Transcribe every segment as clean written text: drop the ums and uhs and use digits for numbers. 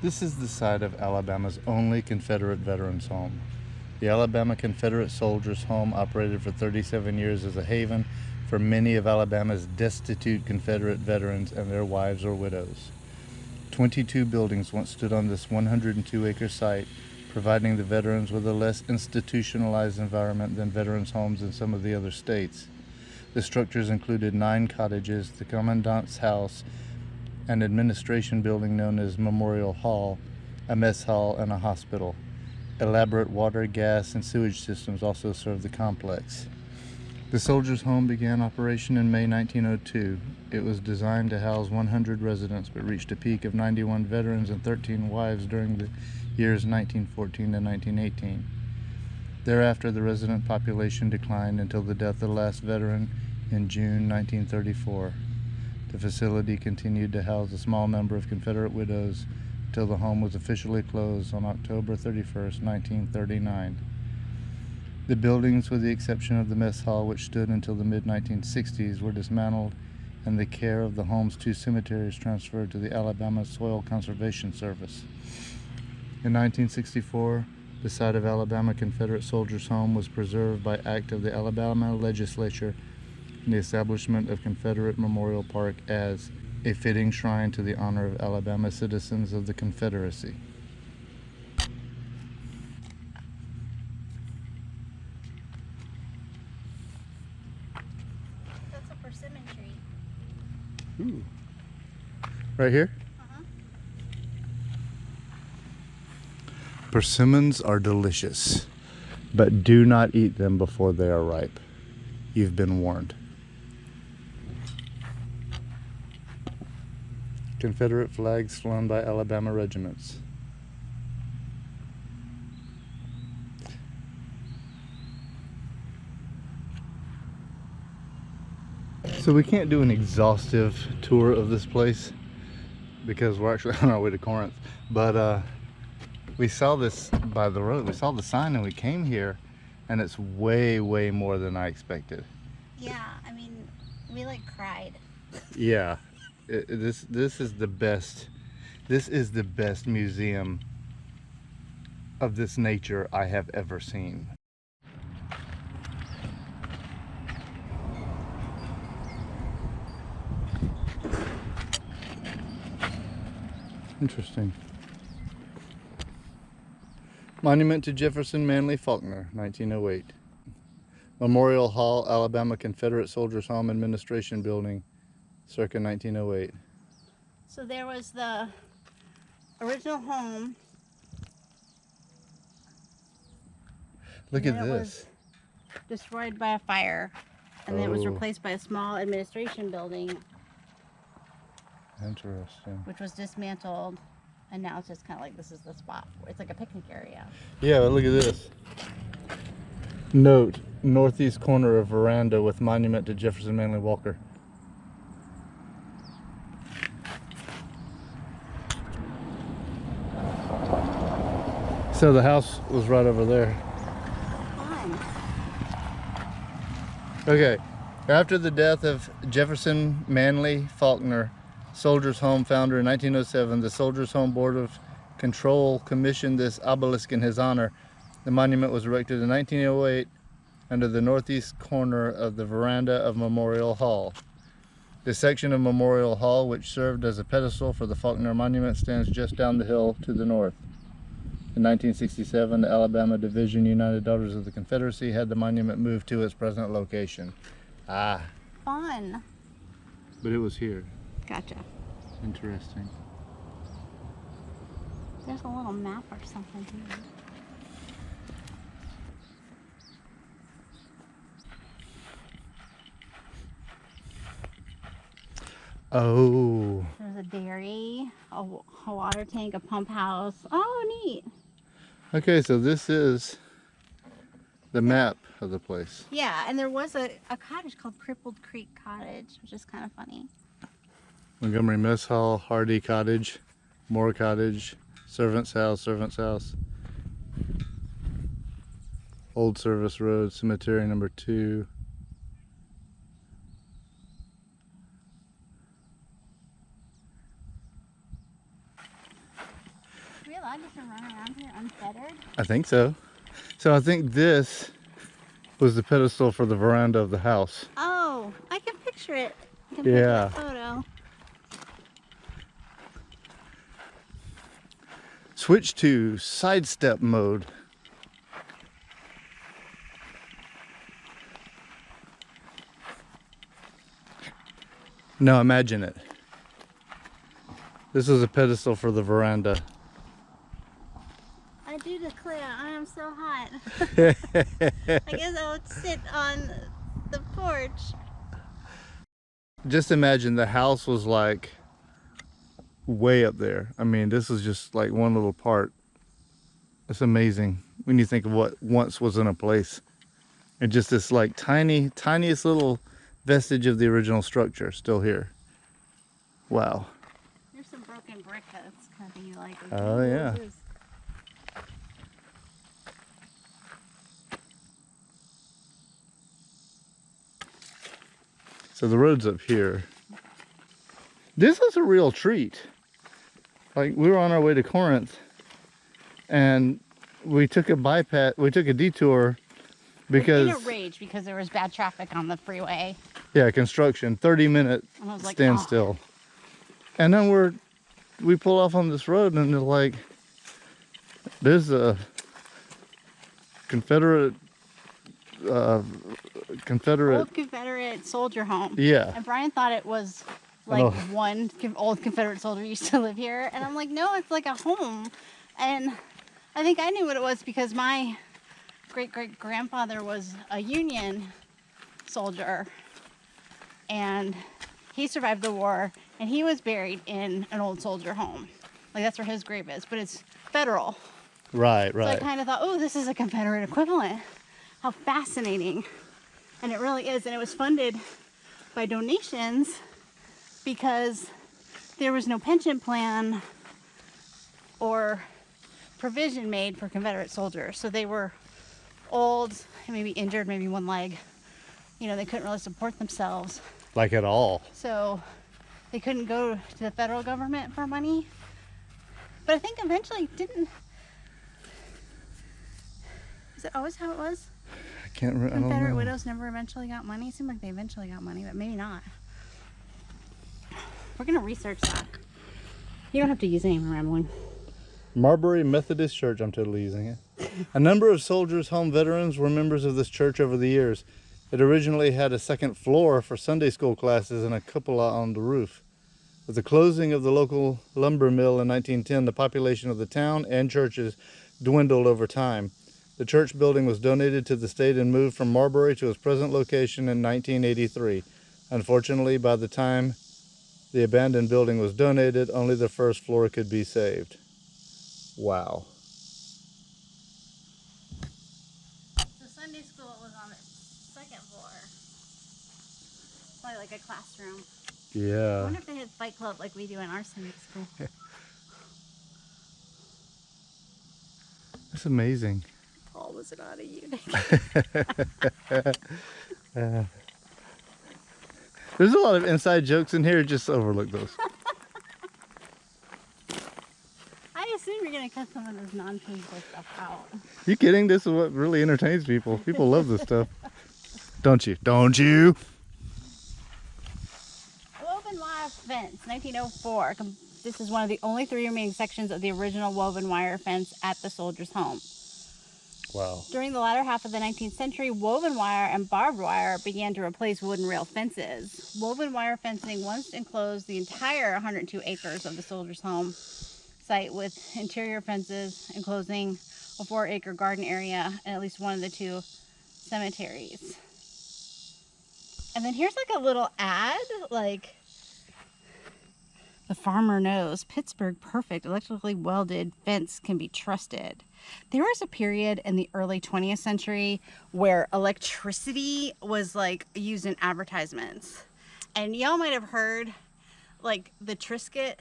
This is the site of Alabama's only Confederate veterans home. The Alabama Confederate Soldiers Home operated for 37 years as a haven for many of Alabama's destitute Confederate veterans and their wives or widows. 22 buildings once stood on this 102-acre site, providing the veterans with a less institutionalized environment than veterans' homes in some of the other states. The structures included 9 cottages, the commandant's house, an administration building known as Memorial Hall, a mess hall, and a hospital. Elaborate water, gas, and sewage systems also served the complex. The Soldiers' Home began operation in May 1902. It was designed to house 100 residents, but reached a peak of 91 veterans and 13 wives during the years 1914 and 1918. Thereafter, the resident population declined until the death of the last veteran in June 1934. The facility continued to house a small number of Confederate widows until the home was officially closed on October 31st, 1939. The buildings, with the exception of the mess hall, which stood until the mid-1960s, were dismantled and the care of the home's 2 cemeteries transferred to the Alabama Soil Conservation Service. In 1964, the site of Alabama Confederate Soldiers' Home was preserved by act of the Alabama legislature and the establishment of Confederate Memorial Park as a fitting shrine to the honor of Alabama citizens of the Confederacy. That's a persimmon tree. Ooh. Right here? Uh-huh. Persimmons are delicious, but do not eat them before they are ripe. You've been warned. Confederate flags flown by Alabama regiments. So we can't do an exhaustive tour of this place because we're actually on our way to Corinth, but we saw this by the road. We saw the sign and we came here, and it's way more than I expected. Yeah, I mean, we like cried. Yeah. This is the best. This is the best museum of this nature I have ever seen. Interesting. Monument to Jefferson Manley Faulkner, 1908. Memorial Hall, Alabama Confederate Soldiers Home Administration Building, circa 1908. So there was the original home. Look at It this. was destroyed by a fire, and then it was replaced by a small administration building, Interesting. which was dismantled, and now it's just kind of like, this is the spot. It's like a picnic area. Yeah, but look at this. Note, northeast corner of veranda with monument to Jefferson Manley Walker. So the house was right over there. Fun. Okay, after the death of Jefferson Manley Faulkner, Soldiers' Home founder in 1907, the Soldiers' Home Board of Control commissioned this obelisk in his honor. The monument was erected in 1908 under the northeast corner of the veranda of Memorial Hall. This section of Memorial Hall, which served as a pedestal for the Faulkner Monument, stands just down the hill to the north. In 1967, the Alabama Division United Daughters of the Confederacy had the monument moved to its present location. Ah. Fun. But it was here. Gotcha. Interesting. There's a little map or something here. Oh. There's a dairy, a water tank, a pump house. Oh, neat. Okay, so this is the map of the place. Yeah, and there was a cottage called Crippled Creek Cottage, which is kind of funny. Montgomery Mess Hall, Hardy Cottage, Moore Cottage, Servant's House, Old Service Road, Cemetery number 2. dog just run around here unfettered? I think so. So I think this was the pedestal for the veranda of the house. Oh, I can picture it. Compared to Yeah. that photo. Switch to sidestep mode. Now imagine it. This is a pedestal for the veranda. I do declare, I am so hot. I guess I would sit on the porch. Just imagine the house was like way up there. I mean, this is just like one little part. It's amazing when you think of what once was in a place. And just this like tiniest little vestige of the original structure still here. Wow. There's some broken brick that's kind of thing you like. Oh, yeah. So the road's up here. This is a real treat. Like, we were on our way to Corinth and we took a detour because in a rage because there was bad traffic on the freeway. Yeah, construction, 30-minute And I was like, standstill. And then we pull off on this road and they're like, there's a Confederate old Confederate soldier home. Yeah. And Brian thought it was like one old Confederate soldier used to live here. And I'm like, no, it's like a home. And I think I knew what it was because my great-great-grandfather was a Union soldier. And he survived the war. And he was buried in an old soldier home. Like, that's where his grave is. But it's federal. Right. So I kind of thought, oh, this is a Confederate equivalent. How fascinating. And it really is. And it was funded by donations because there was no pension plan or provision made for Confederate soldiers. So they were old, maybe injured, maybe one leg. You know, they couldn't really support themselves. Like at all. So they couldn't go to the federal government for money. But I think eventually didn't... Is it always how it was? I can't remember. Confederate widows never eventually got money. It seemed like they eventually got money, but maybe not. We're gonna research that. You don't have to use any rambling. Marbury Methodist Church, I'm totally using it. A number of soldiers' home veterans were members of this church over the years. It originally had a second floor for Sunday school classes and a cupola on the roof. With the closing of the local lumber mill in 1910, the population of the town and churches dwindled over time. The church building was donated to the state and moved from Marbury to its present location in 1983. Unfortunately, by the time the abandoned building was donated, only the first floor could be saved. Wow. So Sunday school was on the second floor. Probably like a classroom. I Yeah. wonder if they had fight club like we do in our Sunday school. That's amazing. Paul was not a eunuch. There's a lot of inside jokes in here, just overlook those. I assume you're going to cut some of this non-painful stuff out. You kidding? This is what really entertains people. People love this stuff. Don't you? Don't you? Woven wire fence, 1904. This is one of the only 3 remaining sections of the original woven wire fence at the soldier's home. Wow. During the latter half of the 19th century, woven wire and barbed wire began to replace wooden rail fences. Woven wire fencing once enclosed the entire 102 acres of the soldier's home site, with interior fences enclosing a 4-acre garden area and at least one of the 2 cemeteries. And then here's like a little ad, like, the farmer knows Pittsburgh perfect electrically welded fence can be trusted. There was a period in the early 20th century where electricity was like used in advertisements. And y'all might have heard like the Triscuit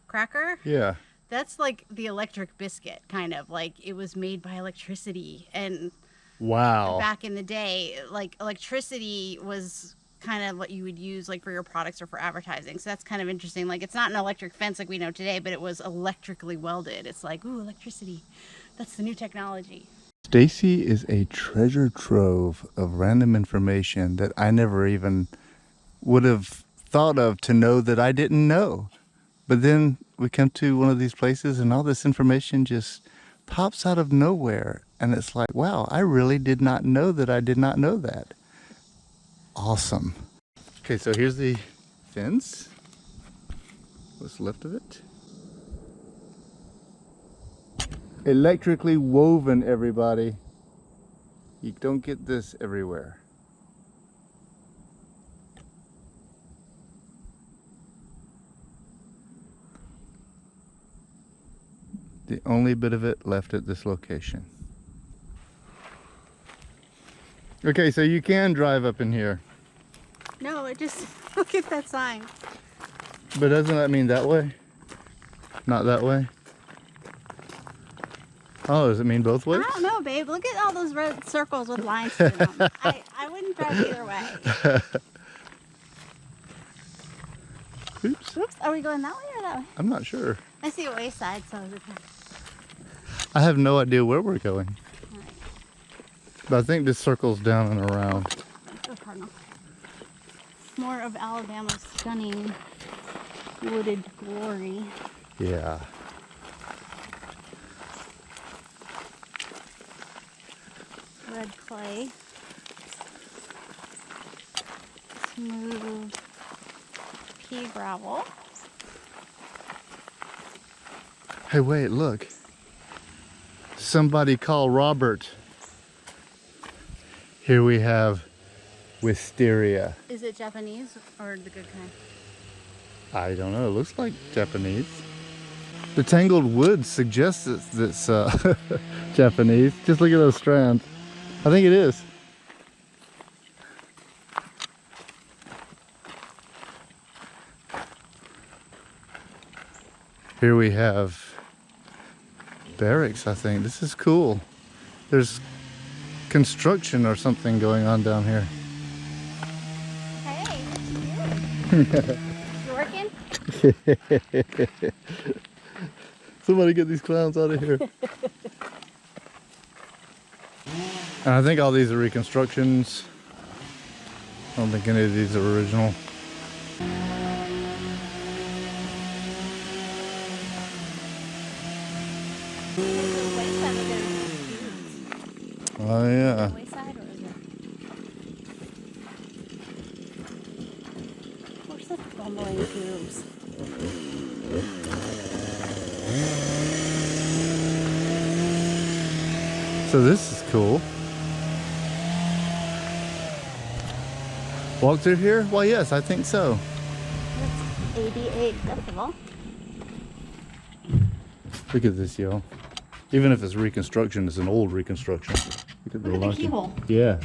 cracker. Yeah. That's like the electric biscuit, kind of like it was made by electricity. And wow. back in the day, like electricity was kind of what you would use like for your products or for advertising. So that's kind of interesting. Like, it's not an electric fence like we know today, but it was electrically welded. It's like, ooh, electricity. That's the new technology. Stacey is a treasure trove of random information that I never even would have thought of to know that I didn't know. But then we come to one of these places and all this information just pops out of nowhere. And it's like, wow, I really did not know that I did not know that. Awesome. Okay, so here's the fence. What's left of it? Electrically woven, everybody. You don't get this everywhere. The only bit of it left at this location. Okay, so you can drive up in here. No, it just, look at that sign. But doesn't that mean that way? Not that way? Oh, does it mean both ways? I don't know, babe. Look at all those red circles with lines through them. I wouldn't drive either way. Oops. Oops, are we going that way or that way? I'm not sure. I see a wayside, so I have no idea where we're going. right. But I think this circles down and around. Oh, cardinal. More of Alabama's stunning wooded glory. Yeah. Red clay. Smooth pea gravel. Hey, wait, look. Somebody call Robert. Here we have wisteria. Is it Japanese or the good kind? I don't know. It looks like Japanese. The tangled wood suggests it's Japanese. Just look at those strands. I think it is. Here we have barracks, I think. This is cool. There's construction or something going on down here. Hey, what you doing? You working? Somebody get these clowns out of here. And I think all these are reconstructions. I don't think any of these are original. Oh yeah. Wayside or is it? Where's the bumbling tubes? So this is cool. Walk through here? Well, yes, I think so. That's 88 decibel. Look at this, y'all. Even if it's reconstruction, it's an old reconstruction. Look at the Look at the lighting. keyhole. Yeah.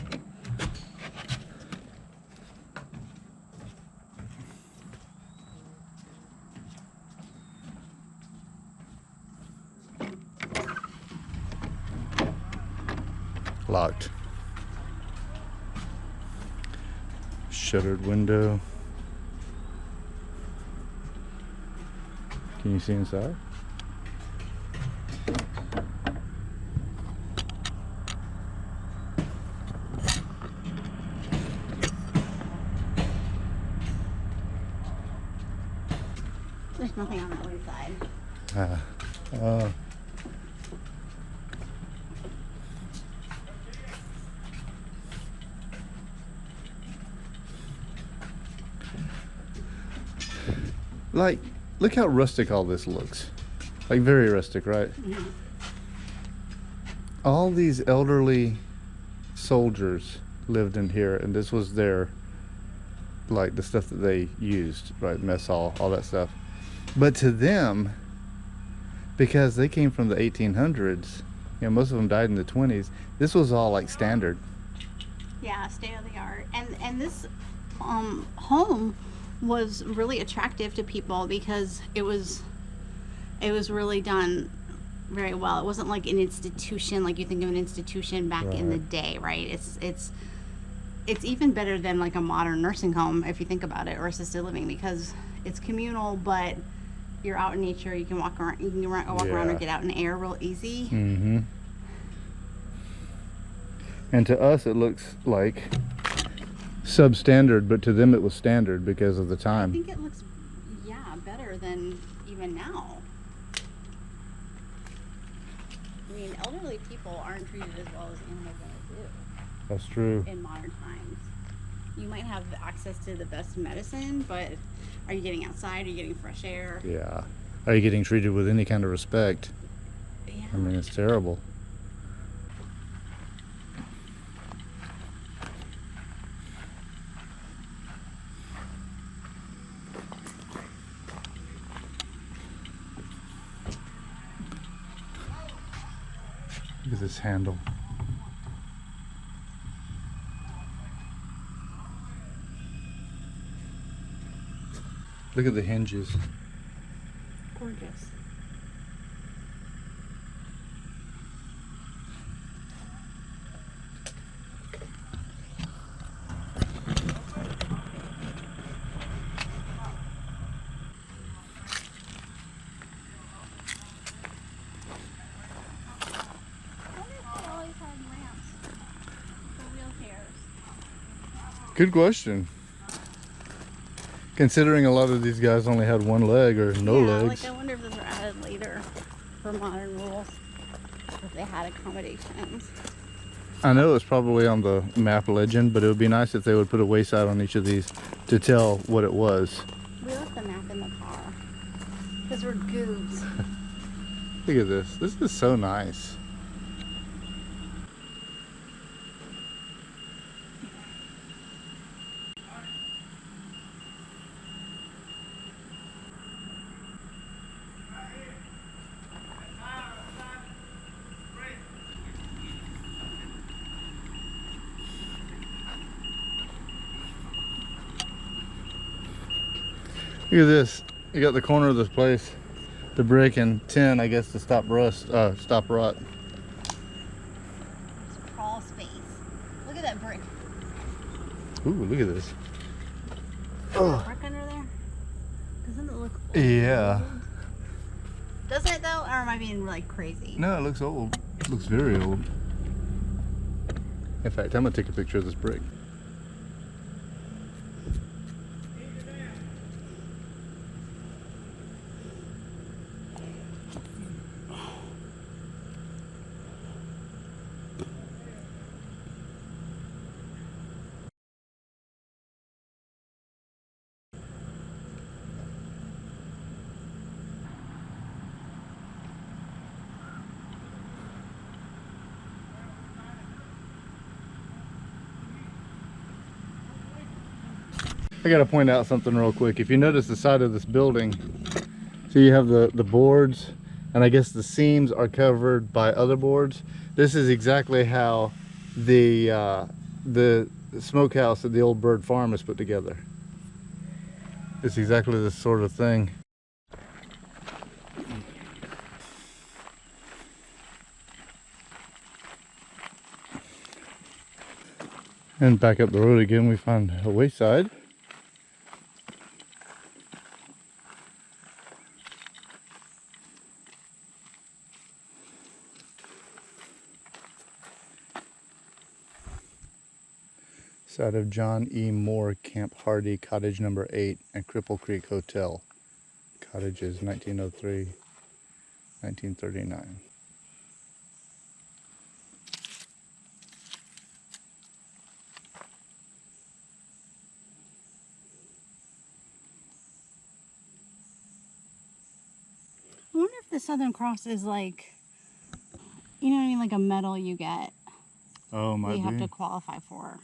Locked. Shuttered window. Can you see inside? There's nothing on that one side. Like, look how rustic all this looks. Like, very rustic, right? Mm-hmm. All these elderly soldiers lived in here, and this was their, like, the stuff that they used, right? Mess hall, all that stuff. But to them, because they came from the 1800s, you know, most of them died in the 20s, this was all like standard. Yeah, state of the art. And this home was really attractive to people because it was really done very well. It wasn't like an institution like you think of an institution back in the day, right? it's even better than like a modern nursing home if you think about it, or assisted living, because it's communal, but you're out in nature. You can walk around. You can walk around or Yeah. get out in air real easy. Mm-hmm. And to us, it looks like substandard, but to them, it was standard because of the I time. think it looks, yeah, better than even now. I mean, elderly people aren't treated as well as animals do That's true. in modern times. You might have access to the best medicine, but are you getting outside? Are you getting fresh air? Yeah. Are you getting treated with any kind of respect? Yeah. I mean, it's terrible. Look at this handle. Look at the hinges. Gorgeous. Good question. Considering a lot of these guys only had one leg or no legs. Like I wonder if those were added later for modern rules, if they had accommodations. I know it's probably on the map legend, but it would be nice if they would put a wayside on each of these to tell what it was. We left the map in the car because we're goobs. Look at this. This is so nice. Look at this. You got the corner of this place, the brick and tin, I guess, to stop rust, stop rot. It's crawl space. Look at that brick. Ooh, look at this. Oh. Brick under there? Doesn't it look old? Yeah. Doesn't it though? Or am I being like crazy? No, it looks old. It looks very old. In fact, I'm gonna take a picture of this brick. I gotta point out something real quick. If you notice the side of this building, so you have the boards, and I guess the seams are covered by other boards. This is exactly how the smokehouse at the old Bird Farm is put together. It's exactly this sort of thing. And back up the road again, we find a wayside. Side of John E. Moore Camp Hardy, Cottage number 8, and Cripple Creek Hotel. Cottage is 1903, 1939. I wonder if the Southern Cross is like, you know what I mean, like a medal you get. Oh, that might you have be. to qualify for.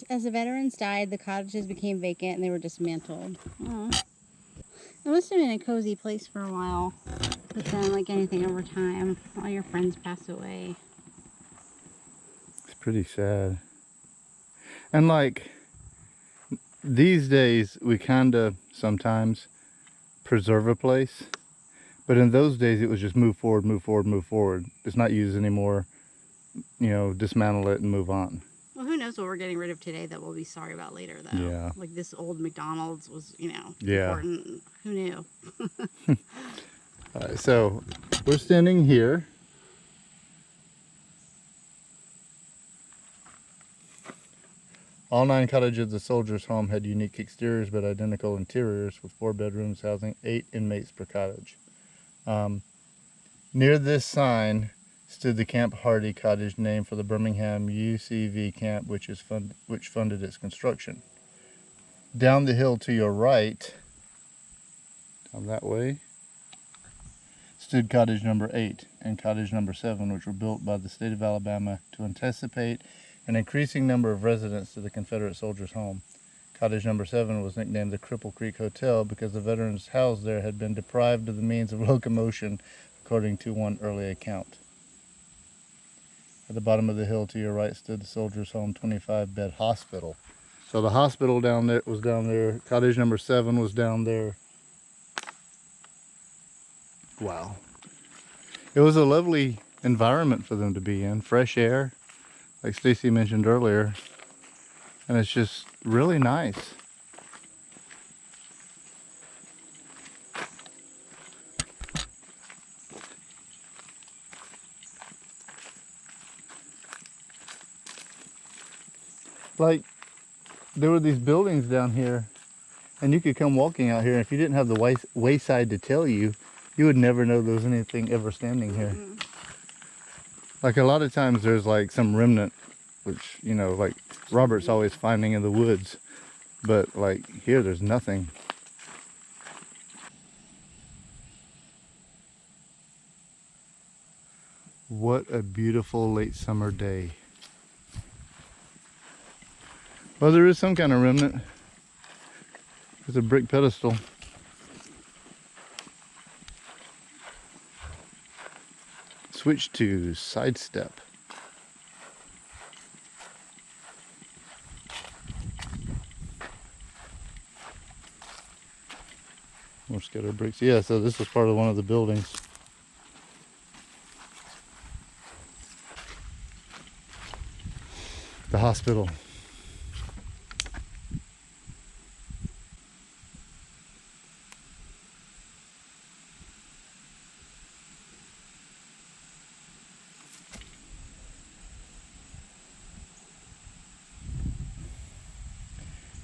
As the veterans died, the cottages became vacant and they were dismantled. Oh. It must have been a cozy place for a while, but then, like anything over time, all your friends pass away. It's pretty sad. And like, these days, we kind of sometimes preserve a place, But in those days, it was just move forward, move forward, move forward. It's not used anymore. You know, dismantle it and move on. Well, who knows what we're getting rid of today that we'll be sorry about later, though. Yeah. Like this old McDonald's was, you know, Yeah. important. Who knew? So we're standing here. All 9 cottages of the soldiers' home had unique exteriors but identical interiors, with 4 bedrooms housing 8 inmates per cottage. Near this sign stood the Camp Hardy cottage, named for the Birmingham UCV camp, which funded its construction. Down the hill to your right, down that way, stood cottage number 8 and cottage number 7, which were built by the state of Alabama to anticipate an increasing number of residents to the Confederate soldiers' home. Cottage number 7 was nicknamed the Cripple Creek Hotel because the veterans housed there had been deprived of the means of locomotion, according to one early account. At the bottom of the hill to your right stood the soldiers' home 25-bed hospital. So the hospital was down there. Cottage number 7 was down there. Wow. It was a lovely environment for them to be in. Fresh air, like Stacey mentioned earlier. And it's just really nice. Like, there were these buildings down here, and you could come walking out here, and if you didn't have the wayside to tell you, you would never know there was anything ever standing here. Like, a lot of times there's like some remnant, which, you know, like Robert's always finding in the woods, but like here there's nothing. What a beautiful late summer day. Well, there is some kind of remnant. There's a brick pedestal. Switch to sidestep. More scatter bricks. Yeah, so this is part of one of the buildings. The hospital.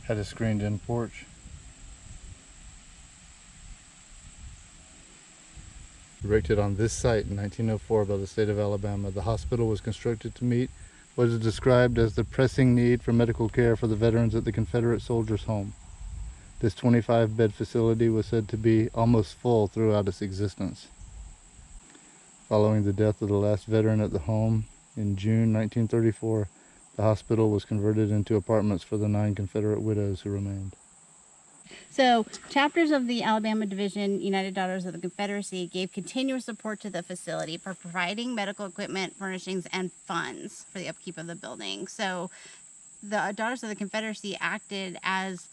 Had a screened-in porch. Erected on this site in 1904 by the state of Alabama, the hospital was constructed to meet what is described as the pressing need for medical care for the veterans at the Confederate soldiers' home. This 25-bed facility was said to be almost full throughout its existence. Following the death of the last veteran at the home in June 1934, the hospital was converted into apartments for the 9 Confederate widows who remained. So, chapters of the Alabama Division United Daughters of the Confederacy gave continuous support to the facility for providing medical equipment, furnishings, and funds for the upkeep of the building. So, the Daughters of the Confederacy acted as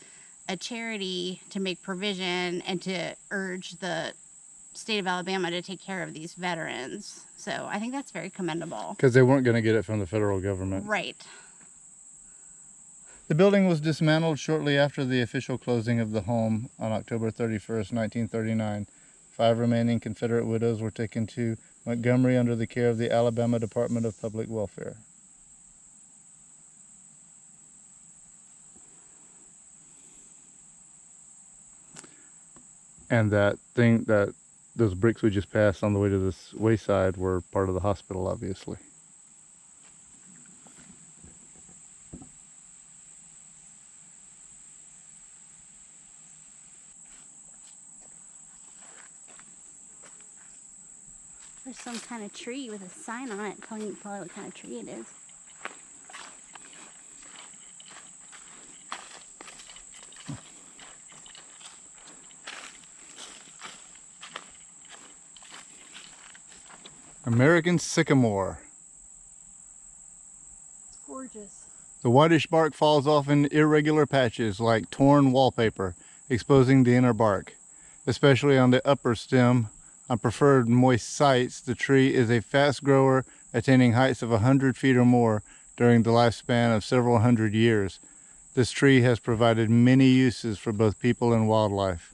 a charity to make provision and to urge the state of Alabama to take care of these veterans. So, I think that's very commendable. Because they weren't going to get it from the federal government. Right. The building was dismantled shortly after the official closing of the home on October 31st, 1939. 5 remaining Confederate widows were taken to Montgomery under the care of the Alabama Department of Public Welfare. And those bricks we just passed on the way to this wayside were part of the hospital, obviously. There's some kind of tree with a sign on it telling you probably what kind of tree it is. American Sycamore. It's gorgeous. The whitish bark falls off in irregular patches like torn wallpaper, exposing the inner bark, especially on the upper stem On preferred moist sites, the tree is a fast grower, attaining heights of 100 feet or more during the lifespan of several hundred years. This tree has provided many uses for both people and wildlife.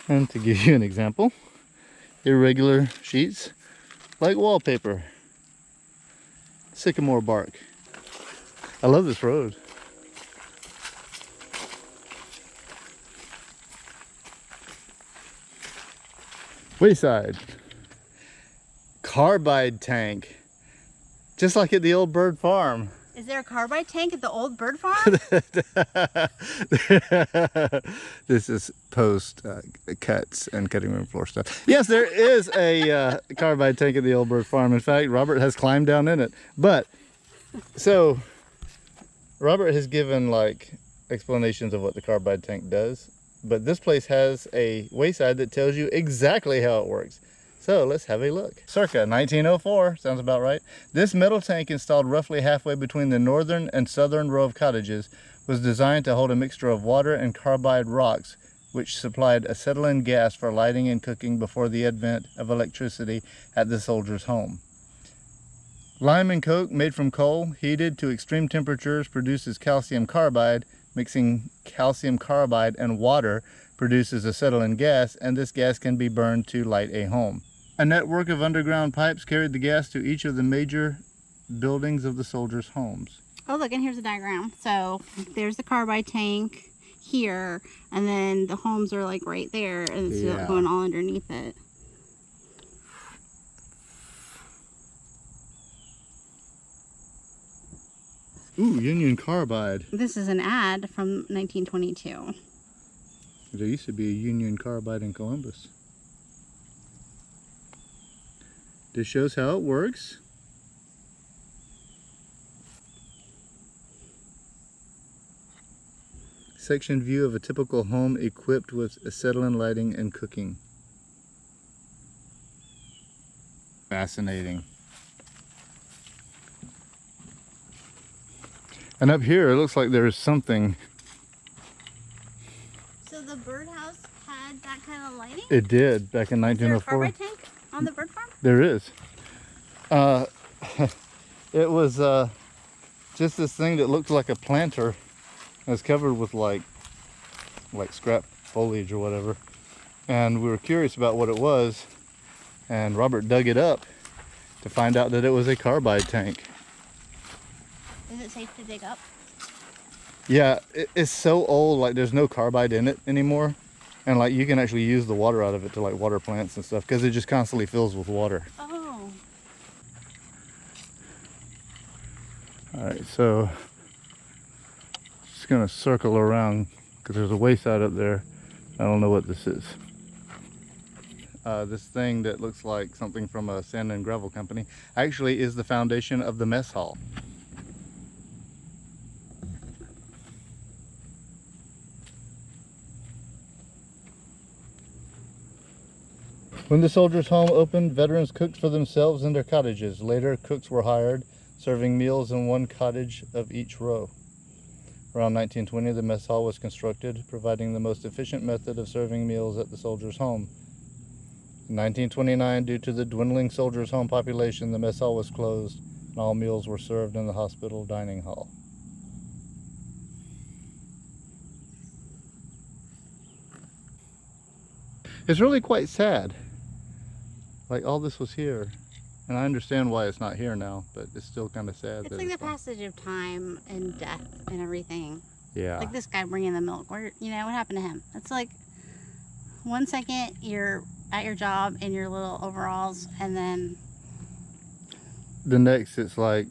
And to give you an example, irregular sheets like wallpaper. Sycamore bark. I love this road. Wayside. Carbide tank. Just like at the old bird farm. Is there a carbide tank at the old bird farm? This is post cuts and cutting room floor stuff. Yes, there is a carbide tank at the old bird farm. In fact, Robert has climbed down in it. But, so, Robert has given like explanations of what the carbide tank does. But this place has a wayside that tells you exactly how it works. So let's have a look. Circa 1904, sounds about right. This metal tank, installed roughly halfway between the northern and southern row of cottages, was designed to hold a mixture of water and carbide rocks, which supplied acetylene gas for lighting and cooking before the advent of electricity at the soldier's home. Lime and coke, made from coal, heated to extreme temperatures, produces calcium carbide. Mixing calcium carbide and water produces acetylene gas, and this gas can be burned to light a home. A network of underground pipes carried the gas to each of the major buildings of the soldiers' homes. Oh, look, and here's a diagram. So there's the carbide tank here, and then the homes are like right there, and it's going all underneath it. Ooh, Union Carbide. This is an ad from 1922. There used to be a Union Carbide in Columbus. This shows how it works. Section view of a typical home equipped with acetylene lighting and cooking. Fascinating. And up here, it looks like there's something. So the birdhouse had that kind of lighting? It did, back in 1904. Is there a carbide tank on the bird farm? There is. It was just this thing that looked like a planter. It was covered with like scrap foliage or whatever. And we were curious about what it was. And Robert dug it up to find out that it was a carbide tank. Is it safe to dig up? Yeah, it's so old, like there's no carbide in it anymore. And like you can actually use the water out of it to like water plants and stuff because it just constantly fills with water. Oh. All right, so just gonna circle around because there's a wayside up there. I don't know what this is. This thing that looks like something from a sand and gravel company actually is the foundation of the mess hall. When the soldiers' home opened, veterans cooked for themselves in their cottages. Later, cooks were hired, serving meals in one cottage of each row. Around 1920, the mess hall was constructed, providing the most efficient method of serving meals at the soldiers' home. In 1929, due to the dwindling soldiers' home population, the mess hall was closed, and all meals were served in the hospital dining hall. It's really quite sad. Like all this was here, and I understand why it's not here now, but it's still kind of sad. It's like the passage of time and death and everything. Yeah. Like this guy bringing the milk. Where, you know, what happened to him? It's like 1 second you're at your job in your little overalls, and then the next it's like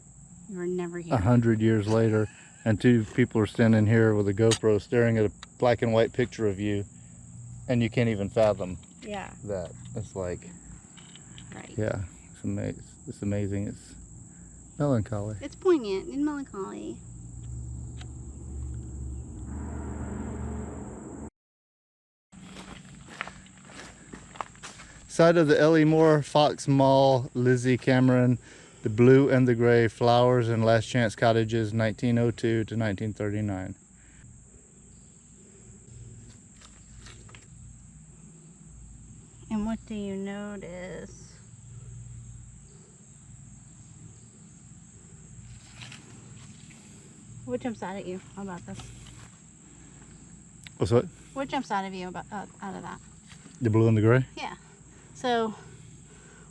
you were never here. 100 years later, and two people are standing here with a GoPro staring at a black and white picture of you, and you can't even fathom that. It's like, right. Yeah, it's amazing. It's melancholy. It's poignant and melancholy. Side of the Ellie Moore, Fox Mall, Lizzie Cameron. The Blue and the Gray, Flowers and Last Chance Cottages, 1902 to 1939. And what do you notice? What jumps out at you about this? What's what? What jumps out of you about out of that? The Blue and the Gray? Yeah. So,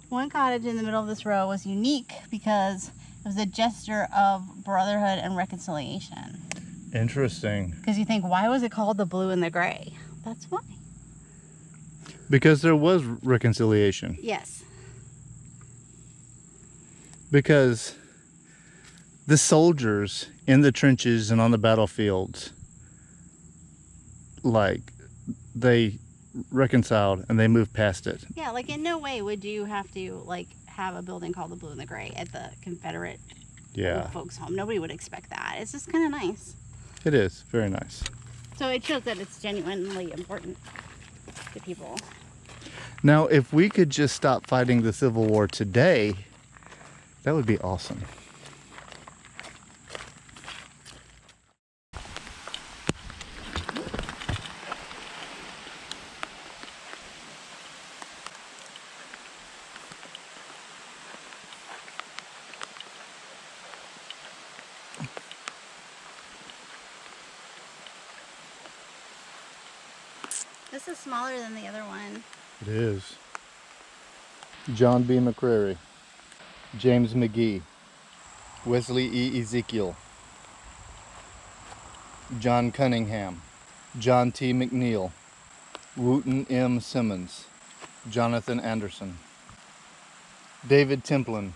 one cottage in the middle of this row was unique because it was a gesture of brotherhood and reconciliation. Interesting. Because you think, why was it called the Blue and the Gray? That's why. Because there was reconciliation. Yes. Because the soldiers in the trenches and on the battlefields, like, they reconciled and they moved past it. Yeah, like in no way would you have to like have a building called the Blue and the Gray at the Confederate old folks home. Nobody would expect that. It's just kind of nice. It is very nice. So it shows that it's genuinely important to people. Now, if we could just stop fighting the Civil War today, that would be awesome. This is smaller than the other one. It is. John B. McCrary, James McGee, Wesley E. Ezekiel, John Cunningham, John T. McNeil, Wooten M. Simmons, Jonathan Anderson, David Templin,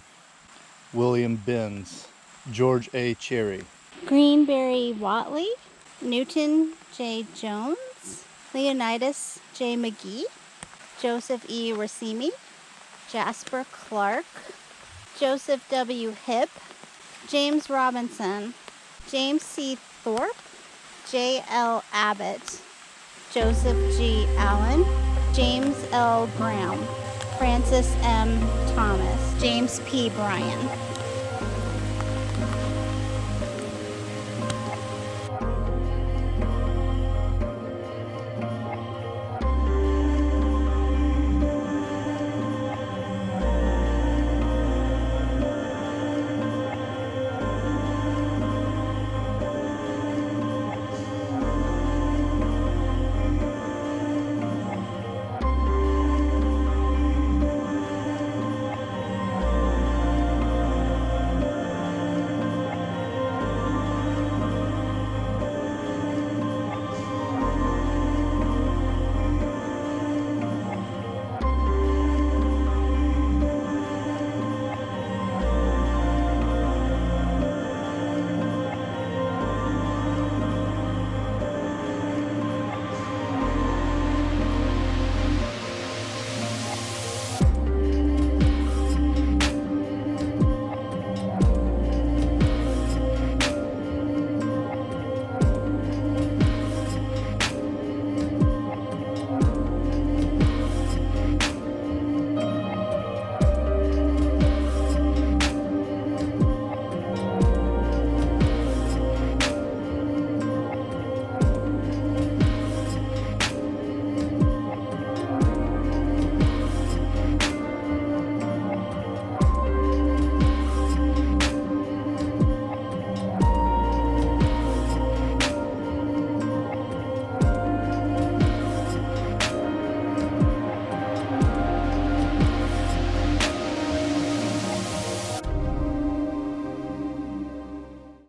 William Benz, George A. Cherry, Greenberry Watley, Newton J. Jones, Leonidas J. McGee, Joseph E. Racimi, Jasper Clark, Joseph W. Hipp, James Robinson, James C. Thorpe, J. L. Abbott, Joseph G. Allen, James L. Graham, Francis M. Thomas, James P. Bryan.